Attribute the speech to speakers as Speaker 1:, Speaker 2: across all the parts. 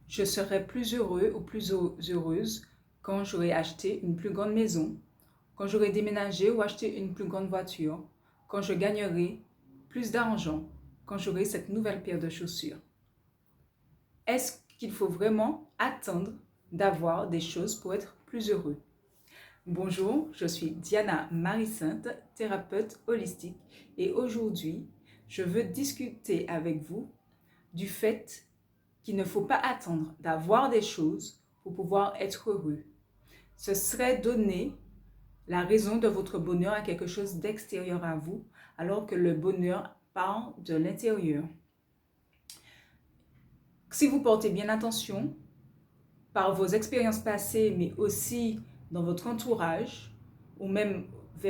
Speaker 1: Je serai plus heureux ou plus heureuse quand j'aurai acheté une plus grande maison, quand j'aurai déménagé ou acheté une plus grande voiture, quand je gagnerai plus d'argent, quand j'aurai cette nouvelle paire de chaussures. Est-ce qu'il faut vraiment attendre d'avoir des choses pour être plus heureux? Bonjour, je suis Diana Marie-Sainte, thérapeute holistique, et aujourd'hui, je veux discuter avec vous du fait qu'il ne faut pas attendre d'avoir des choses pour pouvoir être heureux. Ce serait donner la raison de votre bonheur à quelque chose d'extérieur à vous, alors que le bonheur part de l'intérieur. Si vous portez bien attention, par vos expériences passées, mais aussi dans votre entourage, ou même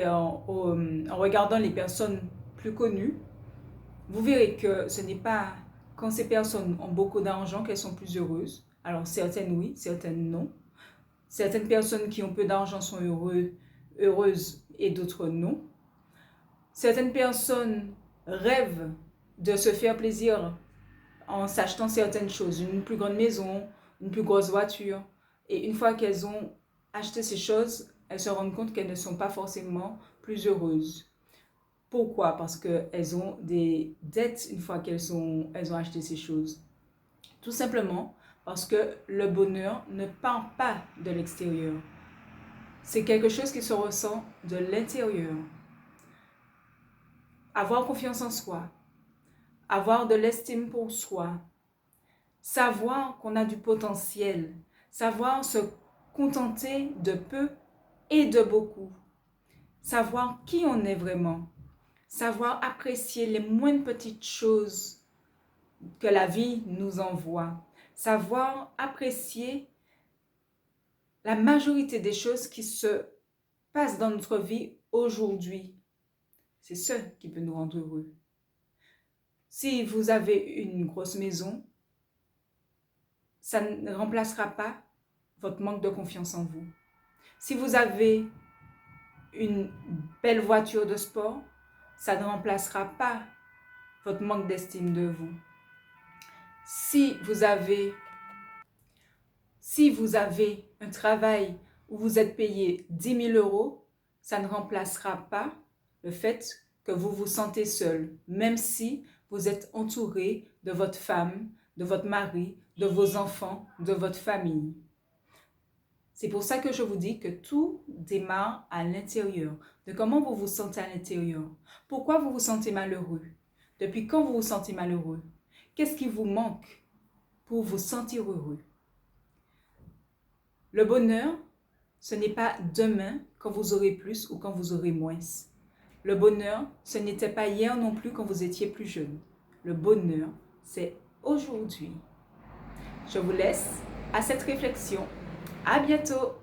Speaker 1: en regardant les personnes plus connues, vous verrez que ce n'est pas quand ces personnes ont beaucoup d'argent qu'elles sont plus heureuses. Alors certaines oui, certaines non. Certaines personnes qui ont peu d'argent sont heureuses et d'autres non. Certaines personnes rêvent de se faire plaisir en s'achetant certaines choses, une plus grande maison, une plus grosse voiture. Et une fois qu'elles ont acheté ces choses, elles se rendent compte qu'elles ne sont pas forcément plus heureuses. Pourquoi? Parce qu'elles ont des dettes une fois qu'elles ont acheté ces choses. Tout simplement parce que le bonheur ne part pas de l'extérieur. C'est quelque chose qui se ressent de l'intérieur. Avoir confiance en soi, avoir de l'estime pour soi, savoir qu'on a du potentiel, savoir se contenter de peu et de beaucoup, savoir qui on est vraiment, savoir apprécier les moindres petites choses que la vie nous envoie, savoir apprécier la majorité des choses qui se passent dans notre vie aujourd'hui. C'est ce qui peut nous rendre heureux. Si vous avez une grosse maison, ça ne remplacera pas votre manque de confiance en vous. Si vous avez une belle voiture de sport, ça ne remplacera pas votre manque d'estime de vous. Si vous avez un travail où vous êtes payé 10 000 €, ça ne remplacera pas le fait que vous vous sentez seul, même si vous êtes entouré de votre femme, de votre mari, de vos enfants, de votre famille. C'est pour ça que je vous dis que tout démarre à l'intérieur, de comment vous vous sentez à l'intérieur. Pourquoi vous vous sentez malheureux? Depuis quand vous vous sentez malheureux? Qu'est-ce qui vous manque pour vous sentir heureux? Le bonheur, ce n'est pas demain quand vous aurez plus ou quand vous aurez moins. Le bonheur, ce n'était pas hier non plus quand vous étiez plus jeune. Le bonheur, c'est aujourd'hui. Je vous laisse à cette réflexion. À bientôt!